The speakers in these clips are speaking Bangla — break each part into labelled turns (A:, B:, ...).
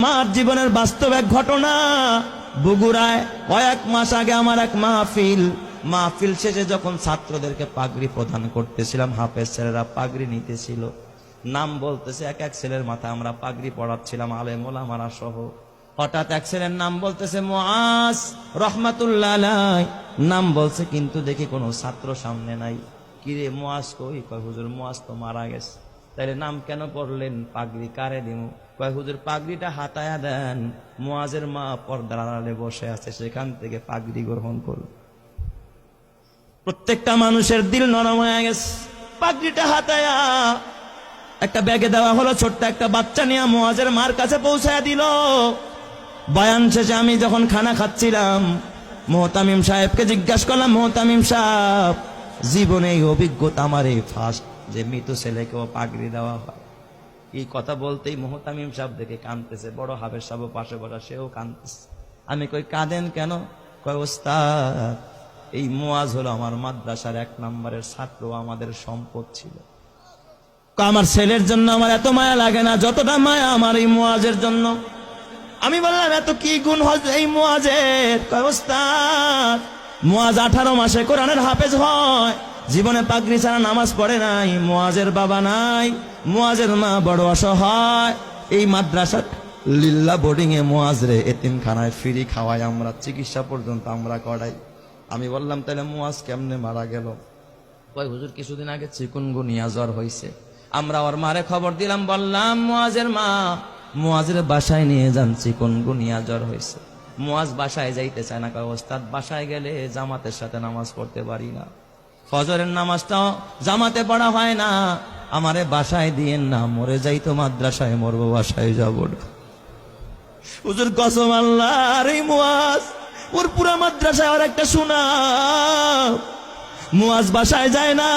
A: আমার জীবনের বাস্তব এক ঘটনা। বগুড়ায় কয়েক মাস আগে আমার এক মাহফিল শেষে যখন ছাত্রদেরকে পাগড়ি প্রদান করতেছিলাম, হাফেজ ছেলেরা পাগড়ি নিতেছিল, নাম বলতেছে এক এক ছেলের মাথায় আমরা পাগড়ি পড়াচ্ছিলাম, আলেম ওলামারা সহ। হঠাৎ এক ছেলের নাম বলতেছে মুআজ রহমাতুল্লাহ আলাইহি, নাম বলছে, কিন্তু দেখি কোনো ছাত্র সামনে নাই। কিরে মুআজ কই? কয় হুজুর মুআজ তো মারা গেছে। তাইলে নাম কেন পড়লেন? পাগড়ি কারে দিমু? কয় হুজুর পাগড়িটা হাতায়া দেন, মুআজের মা পর্দার আড়ালে বসে আছে, সেখান থেকে পাগড়ি গ্রহণ করুন। প্রত্যেকটা মানুষের দিল নরম হয়ে গেছে। পাগড়িটা হাতায়া একটা ব্যাগে দেওয়া হলো, ছোট্ট একটা বাচ্চা নিয়ে মুআজের মার কাছে পৌঁছায়া দিল। বয়ান শেষে আমি যখন খানা খাচ্ছিলাম, মুহতামিম সাহেবকে জিজ্ঞাসা করলাম, মুহতামিম সাহেব, জীবনে এই অভিজ্ঞতা আমার এই ফার্স্ট যে মৃত ছেলেকেও পাগড়ি দেওয়া হয়। এই কথা বলতেই মুহতামিম সাহেব দেখে কাঁদতেছে, বড় হাফেজ সাহেব পাশে বসা, সেও কাঁদতেছে। আমি কই কাঁদেন কেন? কয় ওস্তাদ, এই মুআজ হলো আমার মাদ্রাসার 1 নম্বরের ছাত্র, আমাদের সম্পদ ছিল। আমার ছেলের জন্য আমার এত মায়া লাগে না যতটা মায়া আমার এই মুআজের জন্য। আমি বললাম এত কি গুণ হয় এই মুআজের? কয় ওস্তাদ, মুআজ 18 মাসে কোরআনের হাফেজ হয়, জীবনে পাগড়ি ছাড়া নামাজ পড়ে নাই, মুআজের বাবা নাই, মুআজের মা বড় অসহায়, এই মাদ্রাসা লিল্লা বোর্ডিং এ মুআজ রে এতিমখানায় ফ্রি খাওয়াই আমরা, চিকিৎসা পর্যন্ত আমরা করাই। আমি বললাম তাহলে মুআজ কেমনে মারা গেল? কয় হুজুর কিছুদিন আগে চিকুনগুনিয়া জ্বর হয়েছে, আমরা ওর মারে খবর দিলাম, বললাম মুআজের মা মুআজের বাসায় নিয়ে যান, চিকুনগুনিয়া জ্বর হয়েছে। মুআজ বাসায় যাইতে চায় না। কয় ওস্তাদ, বাসায় গেলে জামাতের সাথে নামাজ পড়তে পারি না, ফজরের নামাজটাও জামাতে পড়া হয় না, আমারে বাসায় দিয়েন না, মরে যাইতো মাদ্রাসায় মরবো, বাসায় যাব না। হুজুর কসম আল্লাহ, আর এই মুআজ ওর পুরা মাদ্রাসায় আর একটা সুনাম। মুআজ বাসায় যায় না,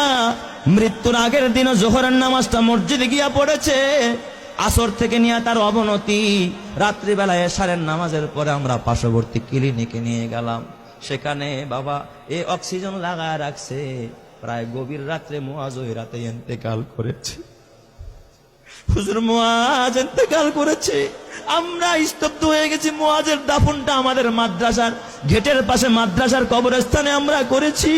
A: মৃত্যুর আগের দিনও জোহরের নামাজটা মসজিদে গিয়া পড়েছে, আসর থেকে নিয়ে তার অবনতি, রাত্রিবেলায় এশারের নামাজের পরে আমরা পার্শ্ববর্তী ক্লিনিকে নিয়ে গেলাম, সেখানে বাবা অক্সিজেন লাগায় রাখছে। প্রায় গভীর রাত্রে মুআজ ওই রাতে ইন্তেকাল করেছে। হুজুর মুআজ ইন্তেকাল করেছে, আমরা স্তব্ধ হয়ে গেছি। মুআজের দাফনটা আমাদের মাদ্রাসার গেটের পাশে মাদ্রাসার কবরস্থানে আমরা করেছি।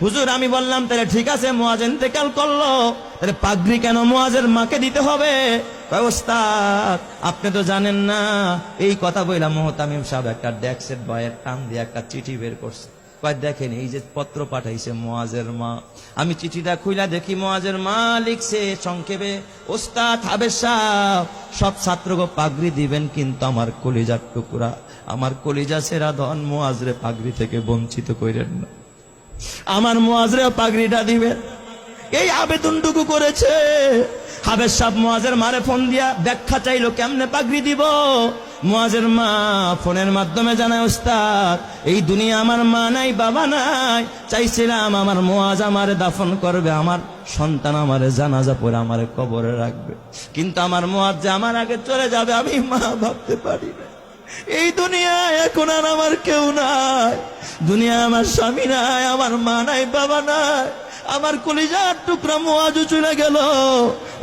A: হুজুর আমি বললাম তাহলে ঠিক আছে, মুআজ ইন্তেকাল করলো, তাহলে পাগড়ি কেন মুআজের মাকে দিতে হবে? কয় ওস্তাদ, আপনি তো জানেন না। এই কথা বললাম, মুহতামিম সাহেব একটা ডেস্কের বয়ের টান দিয়ে একটা চিঠি বের করছে। কয় দেখেন, এই যে পত্র পাঠাইছে মুআজের মা। আমি চিঠিটা খুইলা দেখি মুআজের মা লিখছে সংক্ষেপে, ওস্তাদ হাফেজ সাহেব, সব ছাত্রকে পাগড়ি দিবেন, কিন্তু আমার কলিজার টুকরা, আমার কলিজা সেরা ধন মুআজরে পাগড়ি থেকে বঞ্চিত কইরেন না, আমার মুআজরে পাগড়িটা দিবেন। এই আবেদনটুকু করেছে। হাফেজ সাহেব মুআজের মারে ফোন দিয়া ব্যাখ্যা চাইলো কেমনে পাগড়ি দিব। মুআজের মা ফোনের মাধ্যমে জানায়, ওস্তাদ এই দুনিয়া আমার মা নাই, বাবা নাই, চাইছিলাম আমার মুআজ আমারে দাফন করবে, আমার সন্তান আমারে জানাজা পড়ে আমারে কবরে রাখবে, কিন্তু আমার মুআজ যে আমার আগে চলে যাবে আমি মা ভাবতে পারি না। এই দুনিয়ায় এখন আর আমার কেউ নাই, দুনিয়া আমার স্বামী নাই, আমার মা নাই, বাবা নাই, আমার কলিজার টুকরা মুআজও চলে গেল।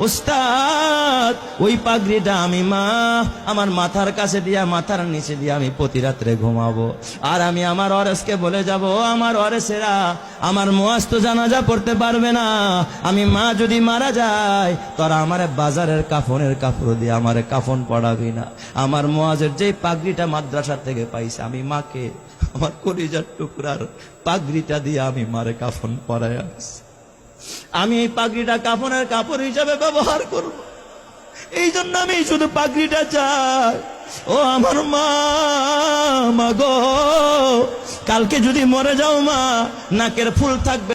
A: ওস্তাদ ওই পাগড়িটা আমি মা আমার মাথার কাছে দিয়া, মাথার নিচে দিয়া আমি প্রতি রাত্রে ঘুমাবো, আর আমি আমার ওয়ারেসকে বলে যাব, আমার ওয়ারেসেরা আমার মুআজ তো জানাজা পড়তে পারবে না, আমি মা যদি মারা যায় তোরা আমারে বাজারের কাফনের কাপড় দিয়ে আমারে কাফন পড়াবি না। আমার মুআজের যে পাগড়িটা মাদ্রাসা থেকে পাইছে, আমি মাকে আমার কলিজার টুকরার পাগড়িটা দিয়ে আমি মারে কাফন পরায় আনছি। আমি এই পাগড়িটা কাফনের কাপড় হিসাবে ব্যবহার করব, এই জন্য আমি শুধু পাগড়িটা চাই। ও আমার মা গো, কালকে যদি মরে যাও মা, নাকের ফুল থাকবে।